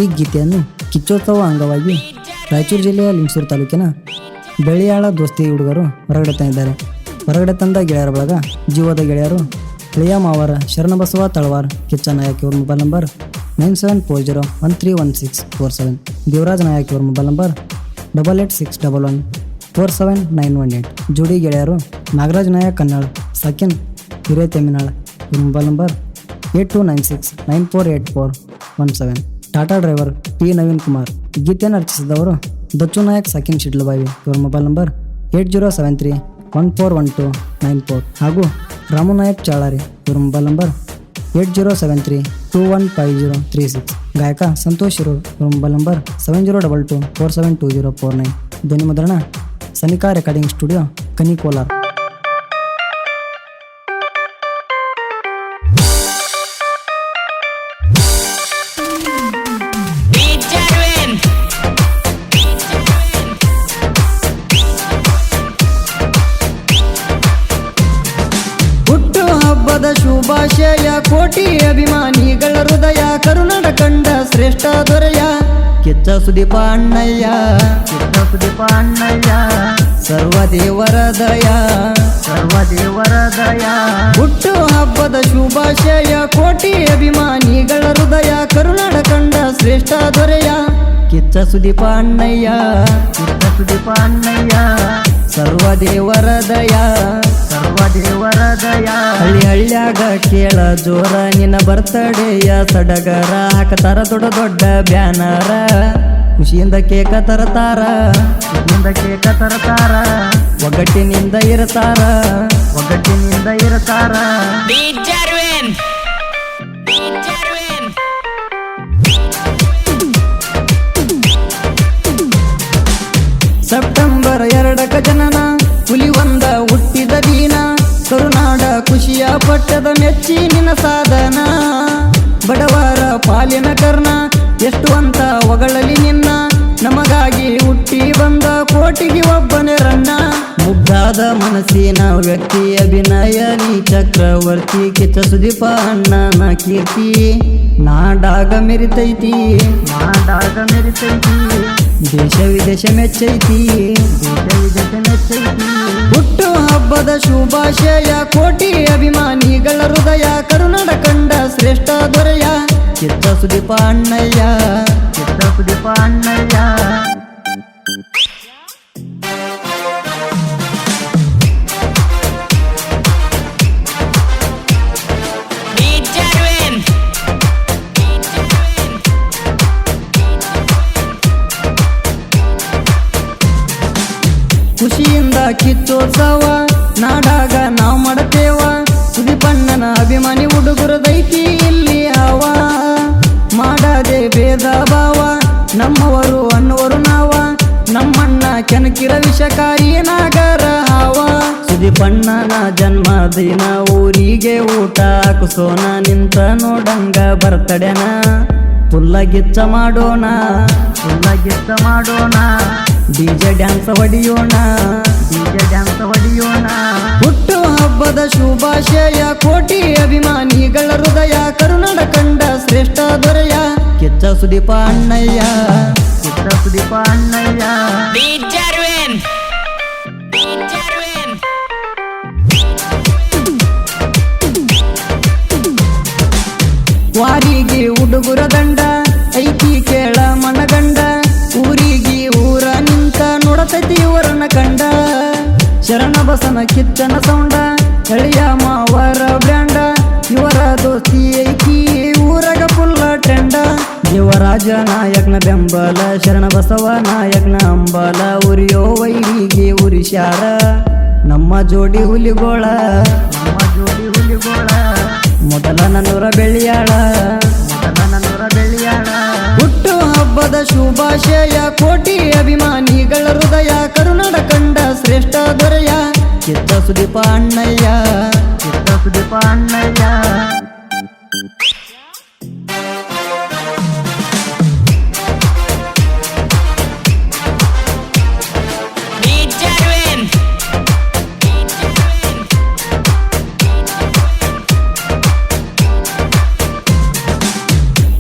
ಈ ಗೀತೆಯನ್ನು ಕಿಚ್ಚೋತ್ಸವ ಅಂಗವಾಗಿ ರಾಯಚೂರು ಜಿಲ್ಲೆಯ ಲಿಂಗಸೂರು ತಾಲೂಕಿನ ಬೆಳಿಯಾಳ ದೋಸ್ತಿ ಹುಡುಗರು ಹೊರಗಡೆ ತಂದಿದ್ದಾರೆ. ಹೊರಗಡೆ ತಂದ ಗೆಳೆಯರ ಬಳಗ ಜೀವದ ಗೆಳೆಯರು ಹಳಿಯ ಮಾವರ ಶರಣಬಸವ ತಳವಾರ್ ಕಿಚ್ಚ ನಾಯಕ್ ಇವ್ರ ಮೊಬೈಲ್ ನಂಬರ್ 9740131647. ದೇವರಾಜ್ ನಾಯಕ್ ಇವ್ರ ಮೊಬೈಲ್ ನಂಬರ್ 8861147918. ಜೋಡಿ ಗೆಳೆಯರು ನಾಗರಾಜ್ ನಾಯಕ್ ಕನ್ನಾಳ್ ಸಕಿನ್ ಹಿರೇತೆಮ್ಮಿನಾಳ್ ಇವ್ರ mobile number 8296948417. Tata driver T Naveen Kumar. ಗೀತೆಯನ್ನು ರಚಿಸಿದವರು ದಚ್ಚು ನಾಯಕ್ ಸಕಿನ್ ಶಿಡ್ಲಬಾವಿ ಇವ್ರ ಮೊಬೈಲ್ ನಂಬರ್ 8073141294 ಹಾಗೂ ರಾಮು ನಾಯಕ್ ಚಾಳಾರಿ ಇವ್ರ ಮೊಬೈಲ್ ನಂಬರ್ 8073215036. ಗಾಯಕ ಸಂತೋಷ್ ಇವ್ರ ಮೊಬೈಲ್ ನಂಬರ್ 7022472049. ಧ್ವನಿ ಮುದ್ರಣ ಸನಿಕಾ ರೆಕಾರ್ಡಿಂಗ್ ಸ್ಟುಡಿಯೋ ಕನಿ ಕೋಲಾರ್. ಶುಭಾಶಯ ಕೋಟಿ ಅಭಿಮಾನಿಗಳ ಹೃದಯ ಕರುನಾಡ ಕಂಡ ಶ್ರೇಷ್ಠ ದೊರೆಯ ಕಿಚ್ಚ ಸುದೀಪ ಅಣ್ಣಯ್ಯ ಸರ್ವದೇವರ ದಯ ಹುಟ್ಟು ಹಬ್ಬದ ಶುಭಾಶಯ ಕೋಟಿ ಅಭಿಮಾನಿಗಳ ಹೃದಯ ಕರುನಾಡ ಕಂಡ ಶ್ರೇಷ್ಠ ದೊರೆಯ ಕಿಚ್ಚ ಸುದೀಪ ಅಣ್ಣಯ್ಯ ಸರ್ವದೇವರ ದಯ ಹಳ್ಳಿ ಹಳ್ಳ್ಯಾಗ ಕೇಳ ಜೋರ ನಿನ್ನ ಬರ್ತಡೆಯ ಸಡಗರ ಹಾಕತಾರ ದೊಡ್ಡ ದೊಡ್ಡ ಬ್ಯಾನರ ಖುಷಿಯಿಂದ ಕೇಕ ತರತಾರ ಒಗ್ಗಟ್ಟಿನಿಂದ ಇರತಾರ ಸೆಪ್ಟೆಂಬರ್ 2ಕ ಜನನ ಹುಲಿ ಒಂದ ಹುಟ್ಟಿದ ದಿನ ಕರುನಾಡ ಖುಷಿಯ ಪಟ್ಟದ ಮೆಚ್ಚಿ ನಿನ್ನ ಸಾಧನ ಬಡವರ ಪಾಲಿನ ಕರ್ಣ ಎಷ್ಟು ಅಂತ ಹೊಗಳಲಿ ನಿನ್ನ ನಮಗಾಗಿ ಹುಟ್ಟಿ ಬಂದ ಕೋಟಿಗೆ ಒಬ್ಬನೇ ರಣ್ಣ ಮುಗ್ಧಾದ ಮನಸ್ಸಿನ ವ್ಯಕ್ತಿ ಅಭಿನಯ ನೀ ಚಕ್ರವರ್ತಿ ಕಿಚ್ಚ ಸುದೀಪ ಅಣ್ಣನ ಕೀರ್ತಿ ನಾಡಾಗ ಮೆರಿತೈತಿ ದೇಶ ವಿದೇಶ ಮೆಚ್ಚೈತಿ ಹುಟ್ಟು ಹಬ್ಬದ ಶುಭಾಶಯ ಕೋಟಿ ಅಭಿಮಾನಿಗಳ ಹೃದಯ ಕರುನಾಡ ಕಂಡ ಶ್ರೇಷ್ಠ ದೊರೆಯ ಕಿಚ್ಚ ಸುದೀಪ ಅಣ್ಣಯ್ಯ ಖುಷಿಯಿಂದ ಕಿಚ್ಚೋತ್ಸವ ನಾಡಾಗ ನಾವು ಮಾಡತೇವ ಸುದೀಪಣ್ಣನ ಅಭಿಮಾನಿ ಹುಡುಗರದೈತಿ ಇಲ್ಲಿ ಹವ ಮಾಡದೆ ಭೇದ ಭಾವ ನಮ್ಮವರು ಅನ್ನುವರು ನಾವ ನಮ್ಮಣ್ಣ ಕೆನಕಿರ ವಿಷಕಾರಿ ನಾಗರ ಹಾವ ಸುದೀಪಣ್ಣನ ಜನ್ಮದಿನ ಊರಿಗೆ ಊಟ ಕುಸೋನ ನಿಂತ ನೋಡಂಗ ಬರ್ತಡೆನ ಫುಲ್ಲ ಗಿಚ್ಚ ಮಾಡೋಣ ಡಿಜೆ ಡ್ಯಾನ್ಸ್ ಹೊಡಿಯೋಣ ಹುಟ್ಟು ಹಬ್ಬದ ಶುಭಾಶಯ ಕೋಟಿ ಅಭಿಮಾನಿಗಳ ಹೃದಯ ಕರುನಾಡ ಕಂಡ ಶ್ರೇಷ್ಠ ದೊರೆಯ ಕಿಚ್ಚ ಸುದೀಪ ಅಣ್ಣಯ್ಯ ವಾರಿಗೆ ಹುಡುಗುರ ದಂಡ ಐತಿ ಕೇಳ ಮನಗಂಡ ಊರಿಗೆ ಊರ ನಿಂತ ನೋಡತೈತಿ ಇವರನ್ನ ಕಂಡ ಶರಣ ಬಸನ ಕಿಚ್ಚನ ಸೌಂಡ ಹಳಿಯ ಮಾವರ ಬ್ರ್ಯಾಂಡ ಇವರ ದೋಸ್ತಿ ಐತಿ ಊರಗ ಫುಲ್ಲ ಟೆಂಡ ದೇವರಾಜ ನಾಯಕನ ಬೆಂಬಲ ಶರಣ ಬಸವ ನಾಯಕನ ಅಂಬಲ ಉರಿಯೋ ವೈರಿಗೆ ಉರಿಶ್ಯಾರ ನಮ್ಮ ಜೋಡಿ ಹುಲಿಗೋಳ ಮೊದಲ ನನ್ನೂರ ಬೆಳಿಯಾಳ ಹುಟ್ಟು ಹಬ್ಬದ ಶುಭಾಶಯ ಕೋಟಿ ಅಭಿಮಾನಿಗಳ ಹೃದಯ ಕರುನಾಡ ಕಂಡ ಶ್ರೇಷ್ಠ ದೊರೆಯ ಕಿಚ್ಚ ಸುದೀಪ ಅಣ್ಣಯ್ಯ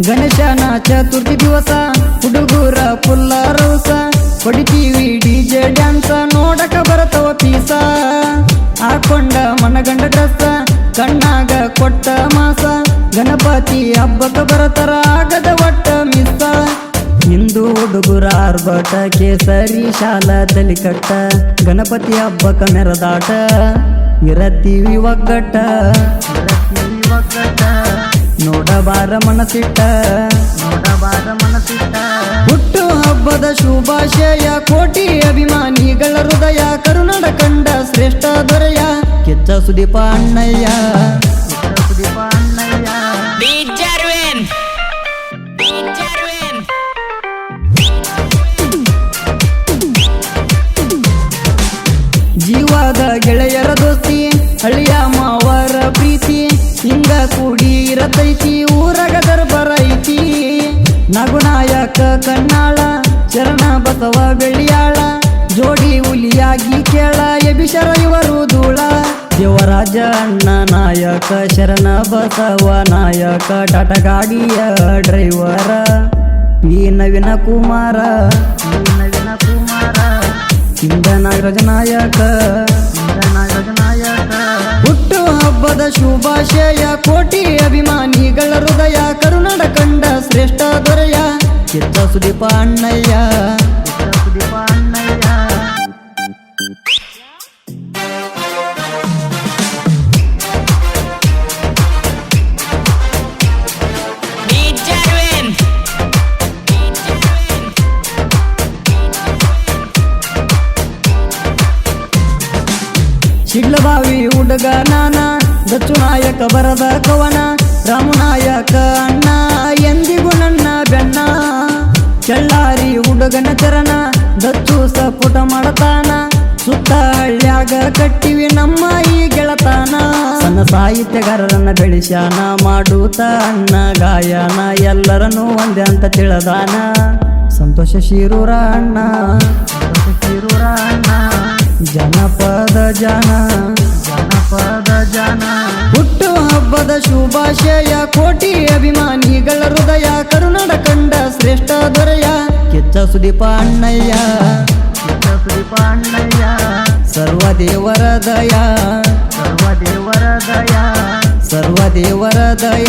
ಗಣೇಶನ ಚತುರ್ಥಿ ದಿವಸ ಹುಡುಗರ ಪುಲ್ಲ ರೌಸ ಹೊಡಿತೀವಿ ಡಿಜೆ ಡ್ಯಾನ್ಸ ನೋಡಕ ಬರತವ ಪೀಸ ಹಾಕೊಂಡ ಮನಗಂಡ ಡ್ರೆಸ್ಸ ಕಣ್ಣಾಗ ಕೊಟ್ಟ ಮಾಸ ಗಣಪತಿ ಹಬ್ಬಕ್ಕ ಬರತರ ಆಗದ ಒಟ್ಟ ಮಿಸ್ಸ ಹಿಂದೂ ಹುಡುಗರ ಆರ್ಭಟ ಕೇಸರಿ ಶಾಲಾ ತಲಿಕಟ್ಟ ಗಣಪತಿ ಹಬ್ಬಕ್ಕ ಮೆರದಾಟ ಇರತ್ತೀವಿ ಒಗ್ಗಟ್ಟ ನೋಡಬಾರ ಮನಸಿಟ್ಟ ಹುಟ್ಟು ಹಬ್ಬದ ಶುಭಾಶಯ ಕೋಟಿ ಅಭಿಮಾನಿಗಳ ಹೃದಯ ಕರುನಾಡ ಕಂಡ ಶ್ರೇಷ್ಠ ದೊರೆಯ ಕಿಚ್ಚ ಸುದೀಪ ಅಣ್ಣಯ್ಯ Bijarwin. Bijarwin. ಜೀವದ ಗೆಳೆಯರ ದೋಸ್ತಿ ಹಳ್ಳಿಯ ಮಾವರ ಪ್ರೀತಿ ಹಿಂಗ ಕೂಡಿ ಇರತೈತಿ ಊರಗ ದರ್ಬರ ಐತಿ ನಗುನಾಯಕ ಕಣ್ಣಾಳ ಚರಣ ಬಸವ ಬೆಳ್ಳಿಯಾಳ ಜೋಡಿ ಹುಲಿಯಾಗಿ ಕೇಳ ಎಬಿಶರ ಇವರು ಧೂಳ ದೇವರಾಜ ಅಣ್ಣ ನಾಯಕ ಶರಣ ಬಸವ ನಾಯಕ ಟಾಟಾ ಗಾಡಿಯ ಡ್ರೈವರ ಈ ನವೀನ ಕುಮಾರ ಇಂದ ನಾಗರಾಜ ನಾಯಕ ಹುಟ್ಟು ಹಬ್ಬದ ಶುಭಾಶಯ ಕೋಟಿ ಅಭಿಮಾನಿಗಳ ಹೃದಯ ಕರುನಾಡ ಕಂಡ ಶ್ರೇಷ್ಠ ದೊರೆಯ ಕಿಚ್ಚ ಸುದೀಪ ಅಣ್ಣಯ್ಯ Bijarwin. ಶಿಡ್ಲಬಾವಿ ಹುಡುಗ ನಾನ ದಚ್ಚು ನಾಯಕ ಬರದ ಕವನ ರಾಮನಾಯಕ ಅಣ್ಣ ಎಂದಿಗೂ ನನ್ನ ಬೆನ್ನ ಕೆಳ್ಳಾರಿ ಹುಡುಗನ ಚರಣ ದಚ್ಚು ಸಪುಟ ಮಾಡತಾನ ಸುತ್ತ ಹಳ್ಳ್ಯಾಗ ಕಟ್ಟಿವಿ ನಮ್ಮ ಈ ಗೆಳತಾನ ಸಣ್ಣ ಸಾಹಿತ್ಯಗಾರರನ್ನ ಬೆಳೆಸ್ಯಾನ ಮಾಡೂತ ಅಣ್ಣ ಗಾಯನ ಎಲ್ಲರನ್ನೂ ಒಂದೇ ಅಂತ ತಿಳದಾನ ಸಂತೋಷ ಶಿರೂರ ಅಣ್ಣ ಜನಪದ ಜನ ಹುಟ್ಟು ಹಬ್ಬದ ಶುಭಾಶಯ ಕೋಟಿ ಅಭಿಮಾನಿಗಳ ಹೃದಯ ಕರುನಾಡ ಕಂಡ ಶ್ರೇಷ್ಠ ದೊರೆಯ ಕಿಚ್ಚ ಸುದೀಪ ಅಣ್ಣಯ್ಯ ಸರ್ವದೇವರ ದಯ ಸರ್ವದೇವರ ದಯ